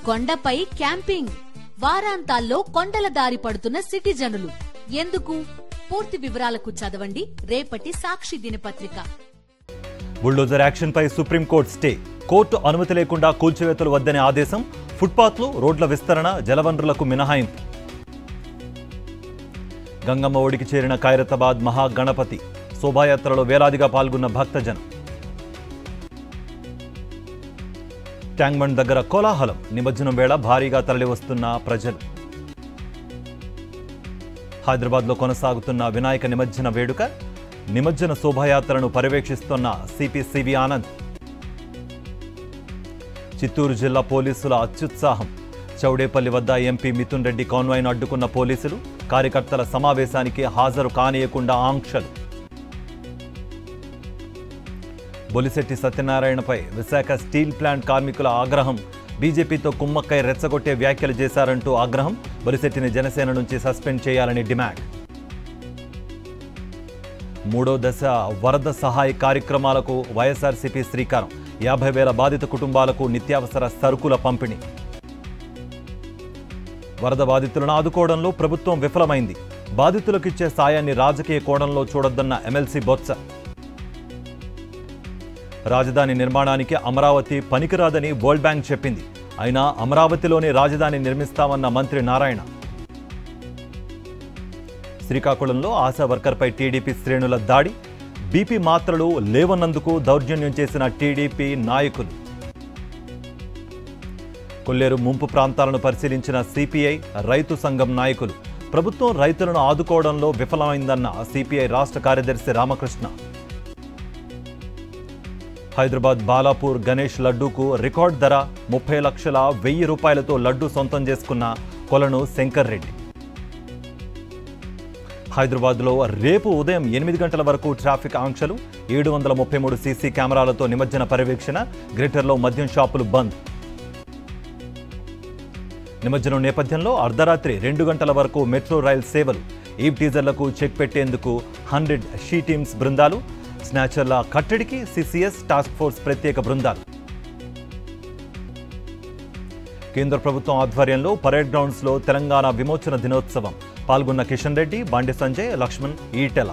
కొండపై క్యాంపింగ్, వారాంతాల్లో కొండల దారి పడుతున్న సిటిజనులు. ఎందుకు? పూర్తి వివరాలకు చదవండి రేపటి సాక్షి దినపత్రిక. బుల్డోజర్ యాక్షన్ పై సుప్రీంకోర్టు స్టే. కోర్టు అనుమతి లేకుండా కూల్చివేతలు వద్దనే ఆదేశం. ఫుట్పాత్లు, రోడ్ల విస్తరణ, జలవనరులకు మినహాయింపు. గంగమ్మ ఒడికి చేరిన ఖైరతాబాద్ మహాగణపతి. శోభాయాత్రలో వేలాదిగా పాల్గొన్న భక్తజనం. ట్యాంక్బండ్ దగ్గర కోలాహలం. నిమజ్జనం వేళ భారీగా తరలివస్తున్న ప్రజలు. హైదరాబాద్లో కొనసాగుతున్న వినాయక నిమజ్జన వేడుక. నిమజ్జన శోభాయాత్రను పర్యవేక్షిస్తున్న సిపి సివి ఆనంద్. చిత్తూరు జిల్లా పోలీసుల అత్యుత్సాహం. చౌడేపల్లి వద్ద ఎంపీ మిథున్ రెడ్డి కాన్వాయ్ను అడ్డుకున్న పోలీసులు. కార్యకర్తల సమావేశానికి హాజరు కానీయకుండా ఆంక్షలు. బొలిశెట్టి సత్యనారాయణపై విశాఖ స్టీల్ ప్లాంట్ కార్మికుల ఆగ్రహం. బీజేపీతో కుమ్మక్కై రెచ్చగొట్టే వ్యాఖ్యలు చేశారంటూ ఆగ్రహం. బొలిశెట్టిని జనసేన నుంచి సస్పెండ్ చేయాలని డిమాండ్. మూడో దశ వరద సహాయ కార్యక్రమాలకు వైఎస్ఆర్సీపీ శ్రీకారం. 50,000 బాధిత కుటుంబాలకు నిత్యావసర సరుకుల పంపిణీ. వరద బాధితులను ఆదుకోవడంలో ప్రభుత్వం విఫలమైంది. బాధితులకిచ్చే సాయాన్ని రాజకీయ కోణంలో చూడొద్దన్న ఎమ్మెల్సీ బొత్స. రాజధాని నిర్మాణానికి అమరావతి పనికిరాదని వరల్డ్ బ్యాంక్ చెప్పింది. అయినా అమరావతిలోనే రాజధాని నిర్మిస్తామన్న మంత్రి నారాయణ. శ్రీకాకుళంలో ఆశా వర్కర్పై టీడీపీ శ్రేణుల దాడి. బీపీ మాత్రలు లేవన్నందుకు దౌర్జన్యం చేసిన టీడీపీ నాయకులు. కొల్లేరు ముంపు ప్రాంతాలను పరిశీలించిన సిపిఐ, రైతు సంఘం నాయకులు. ప్రభుత్వం రైతులను ఆదుకోవడంలో విఫలమైందన్న సిపిఐ రాష్ట్ర కార్యదర్శి రామకృష్ణ. హైదరాబాద్ బాలాపూర్ గణేష్ లడ్డూకు రికార్డ్ ధర 30,1,000 రూపాయలతో లడ్డూ సొంతం చేసుకున్న కొలను శంకర్ రెడ్డి. హైదరాబాద్లో రేపు ఉదయం 8 గంటల వరకు ట్రాఫిక్ ఆంక్షలు. 733 సీసీ కెమెరాలతో నిమజ్జన పర్యవేక్షణ. గ్రేటర్లో మద్యం షాపులు బంద్. నిమజ్జనం నేపథ్యంలో అర్ధరాత్రి 2 గంటల వరకు మెట్రో రైల్ సేవలు. ఈవ్ టీజర్లకు చెక్ పెట్టేందుకు 100 షీ టీమ్స్ బృందాలు. స్నాచర్ల కట్టడికి సిసిఎస్ టాస్క్ ఫోర్స్ ప్రత్యేక బృందాలు. కేంద్ర ప్రభుత్వం ఆధ్వర్యంలో పరేడ్ గ్రౌండ్స్లో తెలంగాణ విమోచన దినోత్సవం. పాల్గొన్న కిషన్ రెడ్డి, బండి సంజయ్, లక్ష్మణ్, ఈటెల.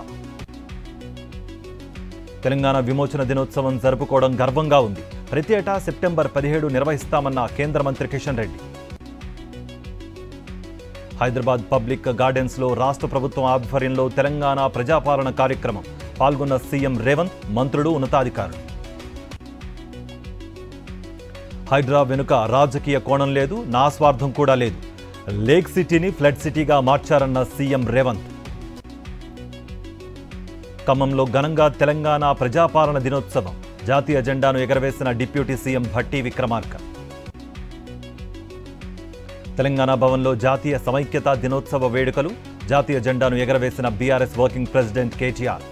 తెలంగాణ విమోచన దినోత్సవం జరుపుకోవడం గర్వంగా ఉంది. ప్రతి ఏటా సెప్టెంబర్ 17 నిర్వహిస్తామన్న కేంద్ర మంత్రి కిషన్ రెడ్డి. హైదరాబాద్ పబ్లిక్ గార్డెన్స్లో రాష్ట్ర ప్రభుత్వం ఆధ్వర్యంలో తెలంగాణ ప్రజాపాలన కార్యక్రమం. పాల్గొన్న సీఎం రేవంత్, మంత్రులు, ఉన్నతాధికారులు. హైడ్రా వెనుక రాజకీయ కోణం లేదు, నా స్వార్థం కూడా లేదు. లేక్ సిటీని ఫ్లడ్ సిటీగా మార్చారన్న సీఎం రేవంత్. ఖమ్మంలో ఘనంగా తెలంగాణ ప్రజాపాలన దినోత్సవం. జాతీయ జెండాను ఎగరవేసిన డిప్యూటీ సీఎం భట్టి విక్రమార్క. తెలంగాణ భవన్లో జాతీయ సమైక్యతా దినోత్సవ వేడుకలు. జాతీయ జెండాను ఎగరవేసిన BRS working president KTR.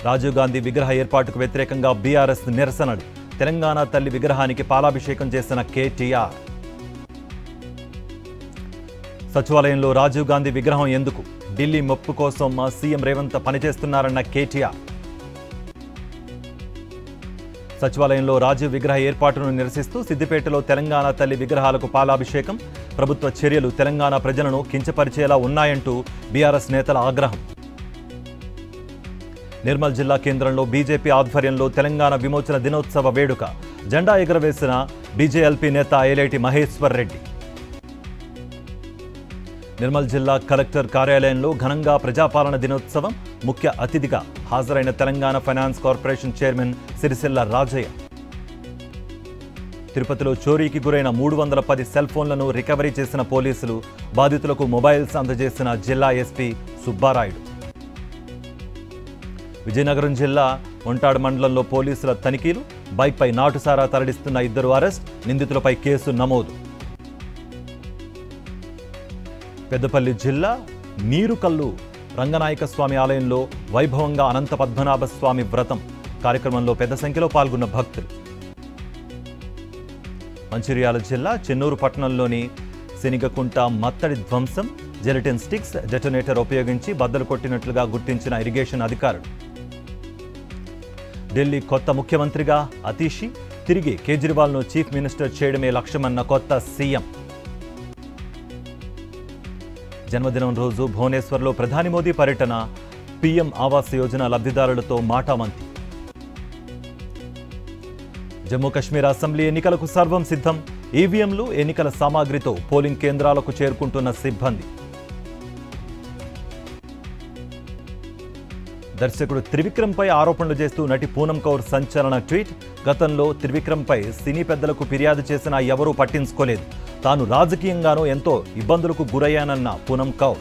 Rajiv Gandhi విగ్రహ ఏర్పాటుకు వ్యతిరేకంగా బీఆర్ఎస్ నిరసనలు. తెలంగాణ తల్లి విగ్రహానికి పాలాభిషేకం చేసిన కేటీఆర్. సచివాలయంలో రాజీవ్ గాంధీ విగ్రహం ఎందుకు? ఢిల్లీ మెప్పు కోసం సీఎం రేవంత్ పనిచేస్తున్నారన్న కేటీఆర్. సచివాలయంలో రాజీవ్ విగ్రహ ఏర్పాటును నిరసిస్తూ సిద్దిపేటలో తెలంగాణ తల్లి విగ్రహాలకు పాలాభిషేకం. ప్రభుత్వ చర్యలు తెలంగాణ ప్రజలను కించపరిచేలా ఉన్నాయంటూ బీఆర్ఎస్ నేతల ఆగ్రహం. నిర్మల్ జిల్లా కేంద్రంలో బీజేపీ ఆధ్వర్యంలో తెలంగాణ విమోచన దినోత్సవ వేడుక. జెండా ఎగురవేసిన బీజేఎల్పీ నేత ఐలేటి మహేశ్వర్ రెడ్డి. నిర్మల్ జిల్లా కలెక్టర్ కార్యాలయంలో ఘనంగా ప్రజాపాలన దినోత్సవం. ముఖ్య అతిథిగా హాజరైన Telangana finance corporation chairman Sircilla Rajaiah. తిరుపతిలో చోరీకి గురైన 310 సెల్ ఫోన్లను రికవరీ చేసిన పోలీసులు. బాధితులకు మొబైల్స్ అందజేసిన జిల్లా ఎస్పీ సుబ్బారాయుడు. విజయనగరం జిల్లా ఒంటాడు మండలంలో పోలీసుల తనిఖీలు. బైక్పై నాటుసారా తరలిస్తున్న 2 అరెస్ట్. నిందితులపై కేసు నమోదు. పెద్దపల్లి జిల్లా నీరుకల్లు రంగనాయక స్వామి ఆలయంలో వైభవంగా అనంత పద్మనాభ స్వామి వ్రతం. కార్యక్రమంలో పెద్ద సంఖ్యలో పాల్గొన్న భక్తులు. మంచిర్యాల జిల్లా చెన్నూరు పట్టణంలోని శనిగకుంట మత్తడి ధ్వంసం. జెలటిన్ స్టిక్స్, డెటోనేటర్ ఉపయోగించి బద్దలు కొట్టినట్లుగా గుర్తించిన ఇరిగేషన్ అధికారులు. ఢిల్లీ కొత్త ముఖ్యమంత్రిగా అతీషి. తిరిగి కేజ్రీవాల్ను చీఫ్ మినిస్టర్ చేయడమే లక్ష్యమన్న కొత్త సీఎం. జన్మదినం రోజు భువనేశ్వర్లో ప్రధాని మోదీ పర్యటన, పీఎం ఆవాస్ యోజన లబ్ధిదారులతో మాటామంతి. జమ్మూ కశ్మీర్ అసెంబ్లీ ఎన్నికలకు సర్వం సిద్ధం. ఈవీఎంలు, ఎన్నికల సామాగ్రితో పోలింగ్ కేంద్రాలకు చేరుకుంటున్న సిబ్బంది. దర్శకుడు త్రివిక్రమ్పై ఆరోపణలు చేస్తూ నటి పూనం కౌర్ సంచలన ట్వీట్. గతంలో త్రివిక్రమ్పై సినీ పెద్దలకు ఫిర్యాదు చేసినా ఎవరూ పట్టించుకోలేదు. తాను రాజకీయంగానూ ఎంతో ఇబ్బందులకు గురయ్యానన్న పూనం కౌర్.